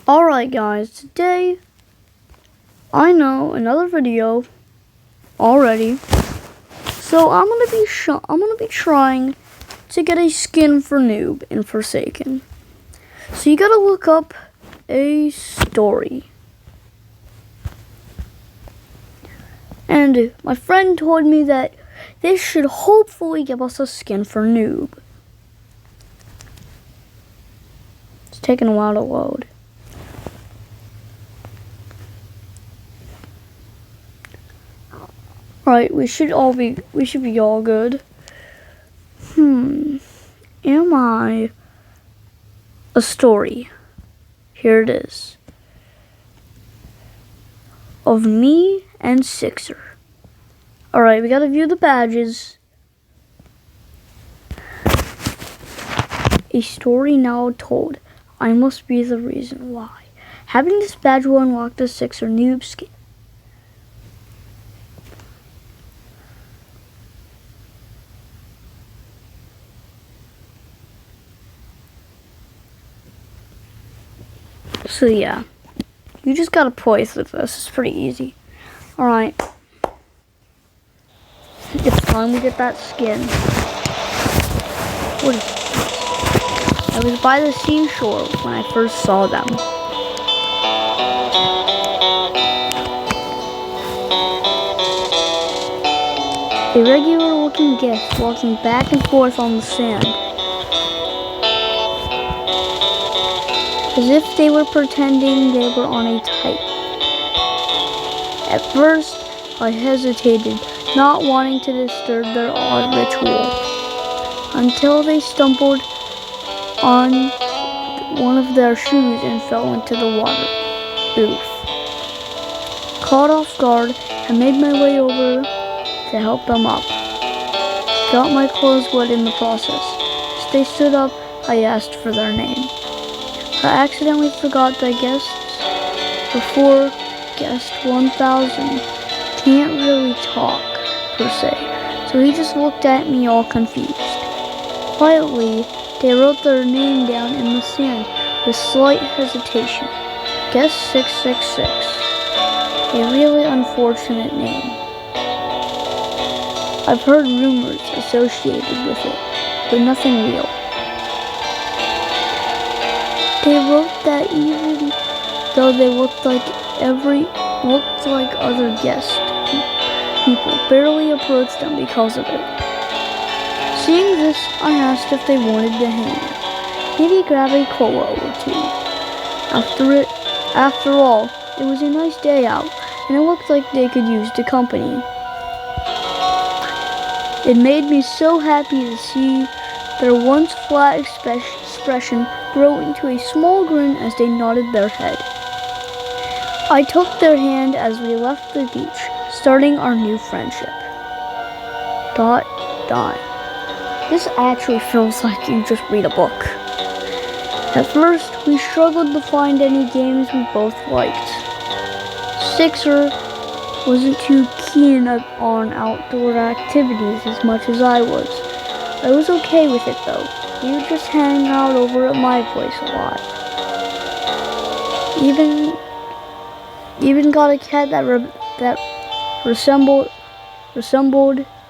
Alright guys, today I know another video already. So I'm gonna be trying to get a skin for Noob in Forsaken. So you gotta look up a story. And my friend told me that this should hopefully give us a skin for Noob. It's taking a while to load. Right, we should be all good. Am I a story? Here it is. Of me and Sixer. Alright, we gotta view the badges. A story now told. I must be the reason why. Having this badge will unlock the Sixer Noob skin. So yeah, you just gotta play through this. It's pretty easy. Alright. It's time we get that skin. What is this? I was by the seashore when I first saw them. A regular looking guest walking back and forth on the sand. As if they were pretending they were on a tight. At first, I hesitated, not wanting to disturb their odd ritual, until they stumbled on one of their shoes and fell into the water. Oof. Caught off guard, I made my way over to help them up. Got my clothes wet in the process. As they stood up, I asked for their name. I accidentally forgot that guests before guest 1000 can't really talk, per se, so he just looked at me all confused. Quietly, they wrote their name down in the sand with slight hesitation. Guest 666. A really unfortunate name. I've heard rumors associated with it, but nothing real. They wrote that even though they looked like other guest people barely approached them because of it. Seeing this, I asked if they wanted to hang, maybe grab a cola or two. After all, it was a nice day out, and it looked like they could use the company. It made me so happy to see their once flat expression grow into a small grin as they nodded their head. I took their hand as we left the beach, starting our new friendship. ... This actually feels like you just read a book. At first, we struggled to find any games we both liked. Sixer wasn't too keen on outdoor activities as much as I was. I was okay with it though. We would just hang out over at my place a lot. Even got a cat that resembled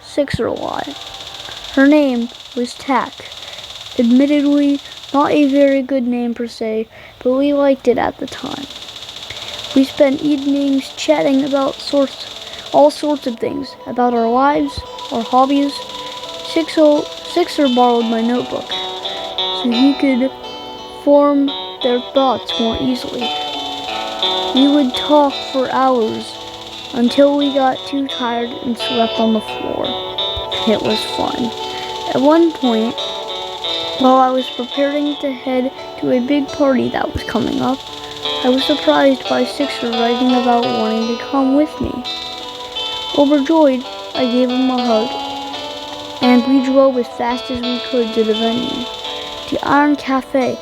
Sixer a lot. Her name was Tack. Admittedly, not a very good name per se, but we liked it at the time. We spent evenings chatting about all sorts of things, about our lives, our hobbies. Sixer borrowed my notebook, so he could form their thoughts more easily. We would talk for hours until we got too tired and slept on the floor. It was fun. At one point, while I was preparing to head to a big party that was coming up, I was surprised by Sixer writing about wanting to come with me. Overjoyed, I gave him a hug, and we drove as fast as we could to the venue. The Iron Cafe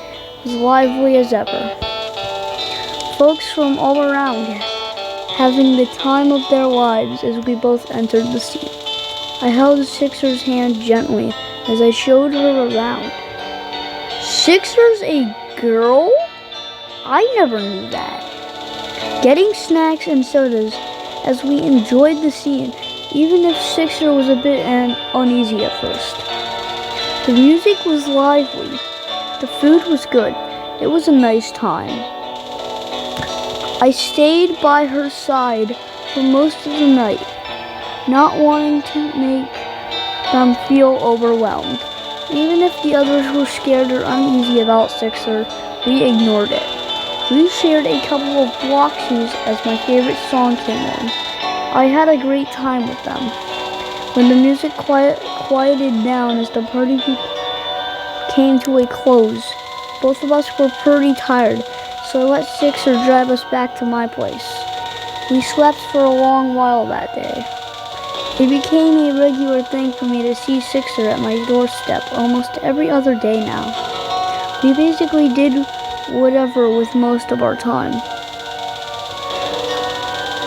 was lively as ever. Folks from all around having the time of their lives as we both entered the scene. I held Sixer's hand gently as I showed her around. Sixer's a girl? I never knew that. Getting snacks and sodas as we enjoyed the scene, even if Sixer was a bit uneasy at first. The music was lively. The food was good. It was a nice time. I stayed by her side for most of the night, not wanting to make them feel overwhelmed. Even if the others were scared or uneasy about Sixer, we ignored it. We shared a couple of block shoes as my favorite song came on. I had a great time with them. When the music quieted down as the party came to a close, both of us were pretty tired, so I let Sixer drive us back to my place. We slept for a long while that day. It became a regular thing for me to see Sixer at my doorstep almost every other day now. We basically did whatever with most of our time.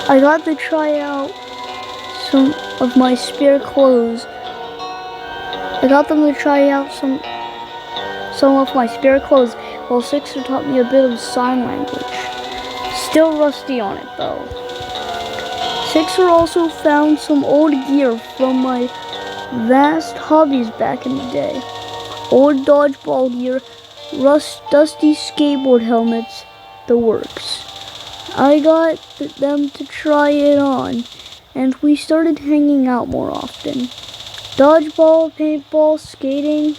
I got to try out some of my spare clothes. I got them to try out some of my spare clothes while Sixer taught me a bit of sign language. Still rusty on it though. Sixer also found some old gear from my vast hobbies back in the day. Old dodgeball gear, dusty skateboard helmets, the works. I got them to try it on, and we started hanging out more often. Dodgeball, paintball, skating.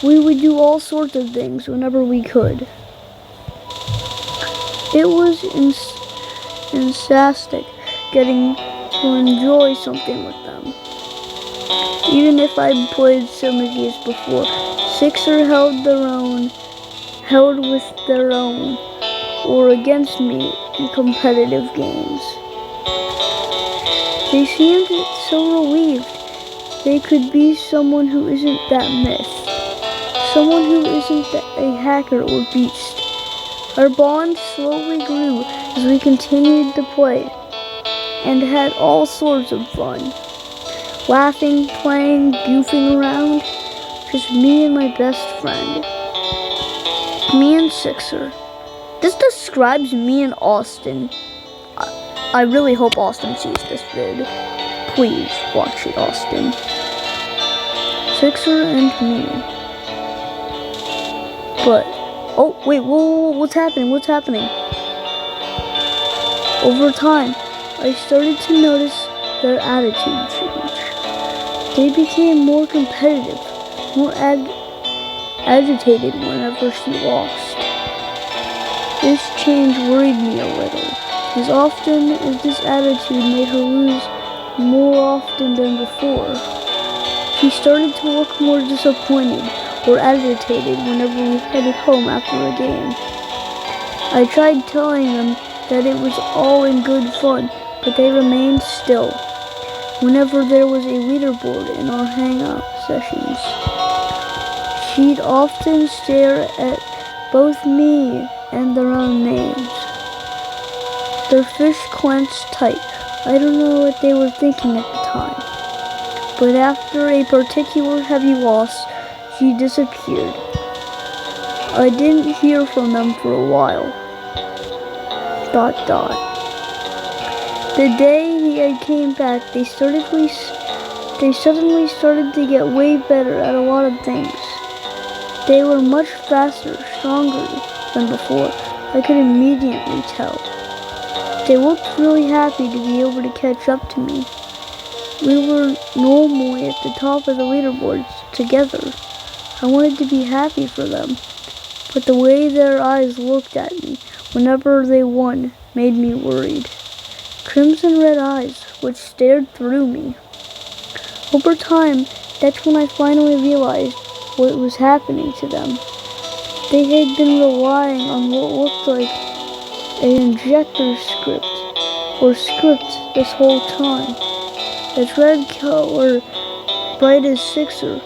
We would do all sorts of things whenever we could. It was fantastic getting to enjoy something with them. Even if I'd played some of these before, Sixer held with their own, or against me in competitive games. They seemed so relieved they could be someone who isn't that myth, someone who isn't a hacker or beast. Our bond slowly grew as we continued to play and had all sorts of fun. Laughing, playing, goofing around. Just me and my best friend. Me and Sixer. This describes me and Austin. I really hope Austin sees this vid. Please watch it, Austin. Sixer and me. But, oh, wait, whoa, what's happening? What's happening? Over time, I started to notice their attitude change. They became more competitive, more agitated whenever she lost. This change worried me a little, as often as this attitude made her lose more often than before. She started to look more disappointed or agitated whenever we headed home after a game. I tried telling them that it was all in good fun, but they remained still. Whenever there was a leaderboard in our hangout sessions, she'd often stare at both me and their own names. Their fish clenched tight. I don't know what they were thinking at the time. But after a particular heavy loss, she disappeared. I didn't hear from them for a while. ... The day I came back, they suddenly started to get way better at a lot of things. They were much faster, stronger than before. I could immediately tell. They looked really happy to be able to catch up to me. We were normally at the top of the leaderboards together. I wanted to be happy for them, but the way their eyes looked at me whenever they won made me worried. Crimson red eyes which stared through me. Over time, that's when I finally realized what was happening to them. They had been relying on what looked like an injector script this whole time. Its red color bright as Sixer.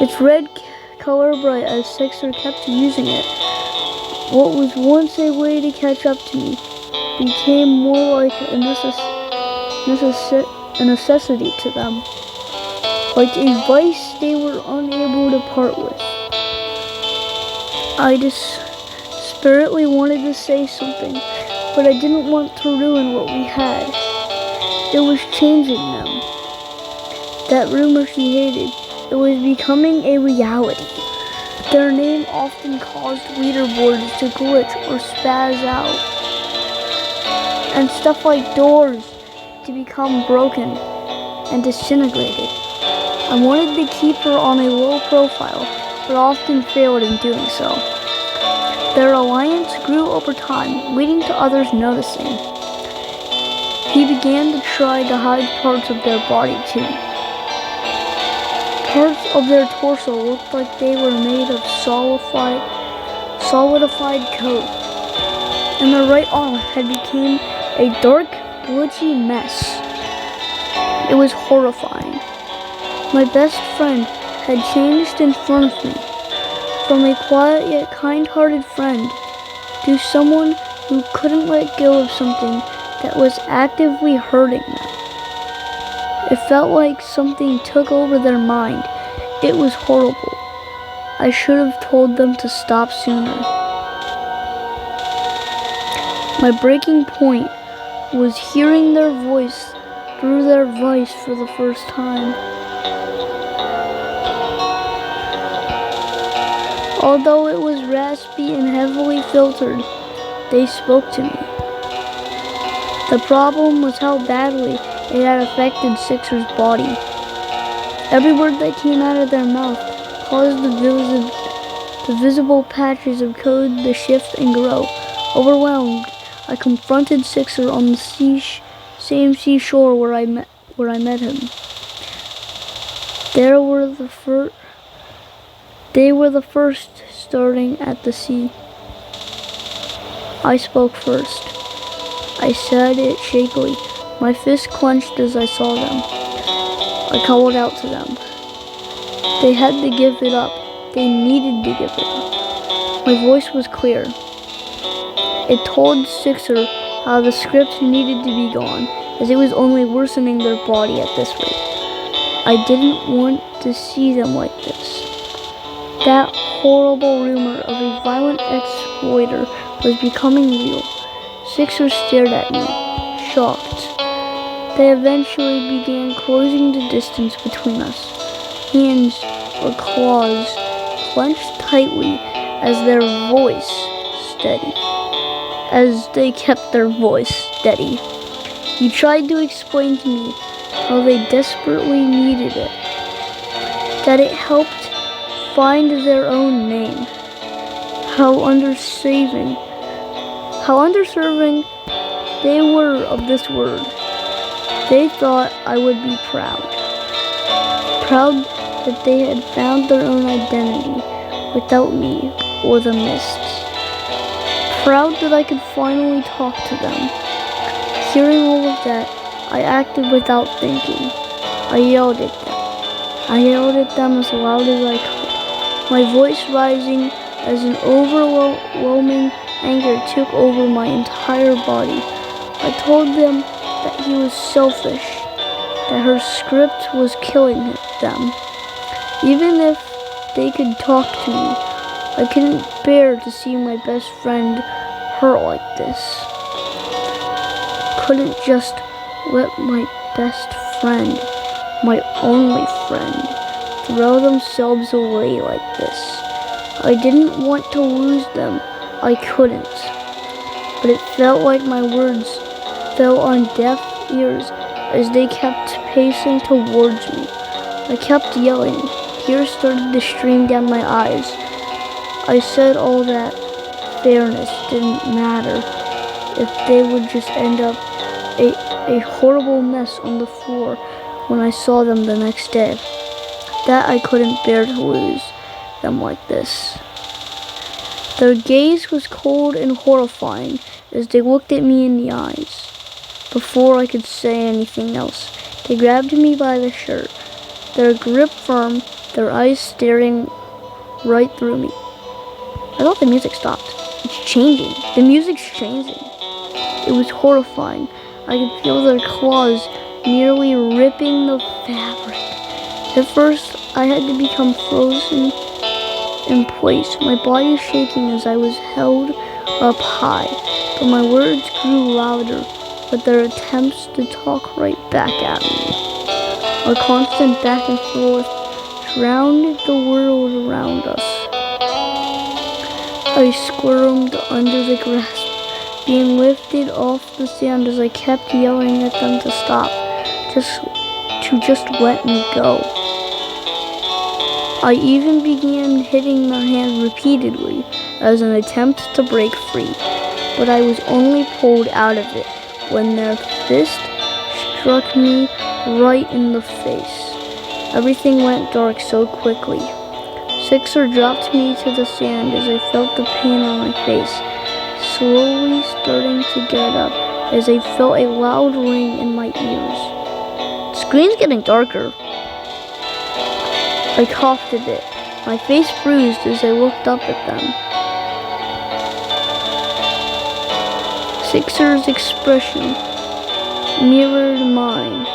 Its red color bright as Sixer kept using it. What was once a way to catch up to me became more like a necessity to them, like a vice they were unable to part with. I desperately wanted to say something, but I didn't want to ruin what we had. It was changing them. That rumor she hated, it was becoming a reality. Their name often caused leaderboards to glitch or spaz out, and stuff like doors to become broken and disintegrated. I wanted to keep her on a low profile, but often failed in doing so. Their alliance grew over time, leading to others noticing. He began to try to hide parts of their body too. Parts of their torso looked like they were made of solidified coat, and their right arm had become a dark, glitchy mess. It was horrifying. My best friend had changed in front of me, from a quiet yet kind-hearted friend to someone who couldn't let go of something that was actively hurting them. It felt like something took over their mind. It was horrible. I should have told them to stop sooner. My breaking point was hearing their voice through their voice for the first time. Although it was raspy and heavily filtered, they spoke to me. The problem was how badly it had affected Sixer's body. Every word that came out of their mouth caused the visible patches of code to shift and grow. Overwhelmed, I confronted Sixer on the same seashore where I met him. They were the first starting at the sea. I spoke first. I said it shakily. My fist clenched as I saw them. I called out to them. They had to give it up. They needed to give it up. My voice was clear. It told Sixer how the script needed to be gone, as it was only worsening their body at this rate. I didn't want to see them like this. That horrible rumor of a violent exploiter was becoming real. Sixer stared at me, shocked. They eventually began closing the distance between us. Hands or claws clenched tightly as they kept their voice steady. He tried to explain to me how they desperately needed it, that it helped find their own name, how underserving they were of this word. They thought I would be proud that they had found their own identity without me or the mists. Proud that I could finally talk to them. Hearing all of that, I acted without thinking. I yelled at them. I yelled at them as loud as I could, my voice rising as an overwhelming anger took over my entire body. I told them that he was selfish, that her script was killing them. Even if they could talk to me, I couldn't bear to see my best friend hurt like this. Couldn't just let my best friend, my only friend, throw themselves away like this. I didn't want to lose them. I couldn't. But it felt like my words fell on deaf ears as they kept pacing towards me. I kept yelling. Tears started to stream down my eyes. I said all that fairness didn't matter if they would just end up a horrible mess on the floor when I saw them the next day. That I couldn't bear to lose them like this. Their gaze was cold and horrifying as they looked at me in the eyes. Before I could say anything else, they grabbed me by the shirt, their grip firm, their eyes staring right through me. I thought the music stopped. It's changing. The music's changing. It was horrifying. I could feel their claws nearly ripping the fabric. At first, I had to become frozen in place, my body shaking as I was held up high, but my words grew louder with their attempts to talk right back at me. Our constant back and forth drowned the world around us. I squirmed under the grass, being lifted off the sand as I kept yelling at them to stop, just let me go. I even began hitting their hand repeatedly as an attempt to break free, but I was only pulled out of it when their fist struck me right in the face. Everything went dark so quickly. Sixer dropped me to the sand as I felt the pain on my face, slowly starting to get up as I felt a loud ring in my ears. The screen's getting darker. I coughed a bit, my face bruised as I looked up at them. Sixer's expression mirrored mine,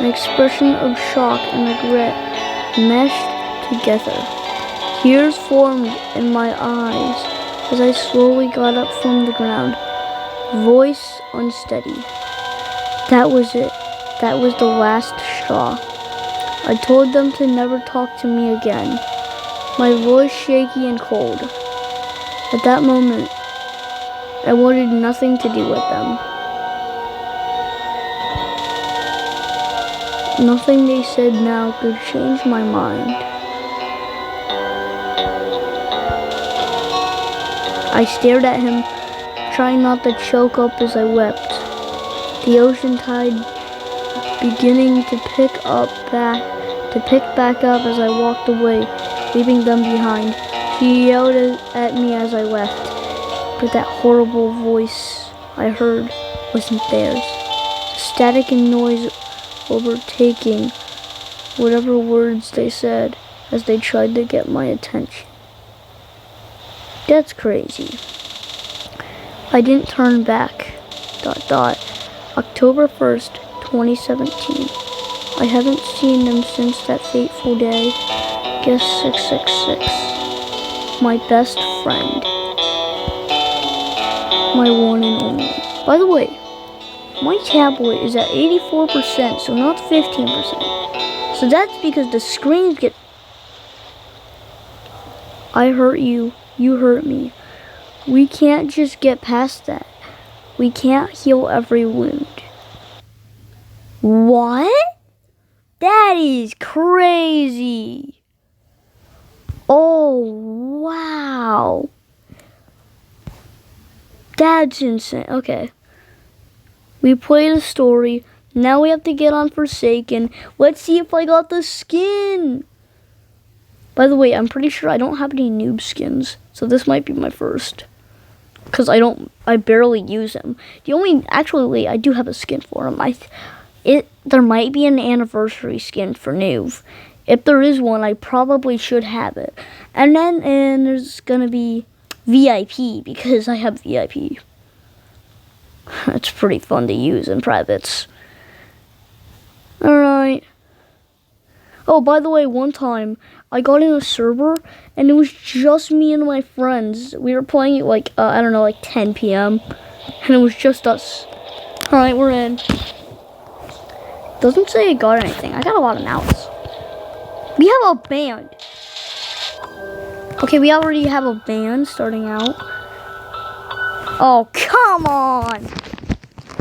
an expression of shock and regret meshed together. Tears formed in my eyes as I slowly got up from the ground, voice unsteady. That was it. That was the last straw. I told them to never talk to me again, my voice shaky and cold. At that moment, I wanted nothing to do with them. Nothing they said now could change my mind. I stared at him, trying not to choke up as I wept. The ocean tide beginning to pick back up as I walked away, leaving them behind. She yelled at me as I left, but that horrible voice I heard wasn't theirs. The static and noise overtaking whatever words they said as they tried to get my attention. That's crazy. I didn't turn back. ... October 1st, 2017. I haven't seen them since that fateful day. Guess 666. My best friend. My one and only. By the way, my tablet is at 84%, so not 15%. So that's because the screens get... I hurt you. You hurt me. We can't just get past that. We can't heal every wound. What? That is crazy. Oh, wow. That's insane. Okay. We played a story. Now we have to get on Forsaken. Let's see if I got the skin. By the way, I'm pretty sure I don't have any noob skins. So this might be my first. Because I barely use him. Actually, I do have a skin for him. There might be an anniversary skin for noob. If there is one, I probably should have it. And there's gonna be VIP, because I have VIP. That's pretty fun to use in privates. Alright. Oh, by the way, one time, I got in a server, and it was just me and my friends. We were playing at like 10 p.m. And it was just us. Alright, we're in. Doesn't say I got anything. I got a lot of mounts. We have a band. Okay, we already have a band starting out. Oh, come on!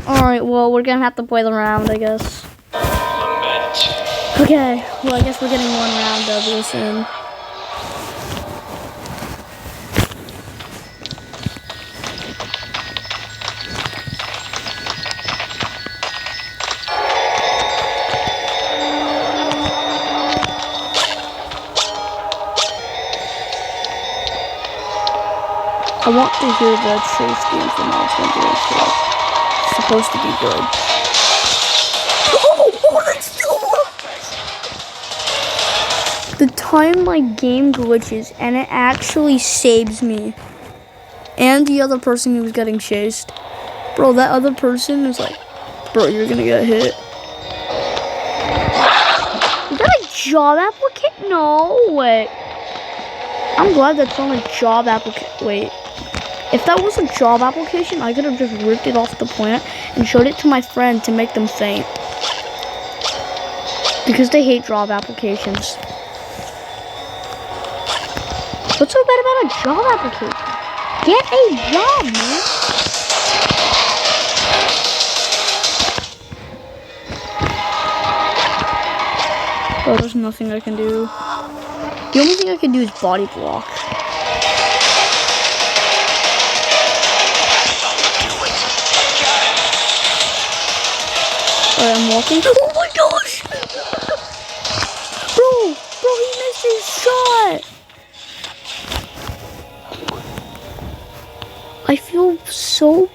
Alright, well, we're gonna have to play the round, I guess. Okay, well, I guess we're getting one round of this in. I want to hear the chase game from Alexander. It's supposed to be good. Oh, let's do it! The time my game glitches and it actually saves me. And the other person who was getting chased. Bro, that other person is like, bro, you're gonna get hit. Is that a job applicant? No way. I'm glad that's on a job application. Wait. If that was a job application, I could have just ripped it off the plant and showed it to my friend to make them faint. Because they hate job applications. What's so bad about a job application? Get a job, man. Oh, there's nothing I can do. The only thing I can do is body block. Alright, I'm walking. Oh my gosh! Bro, he missed his shot! I feel so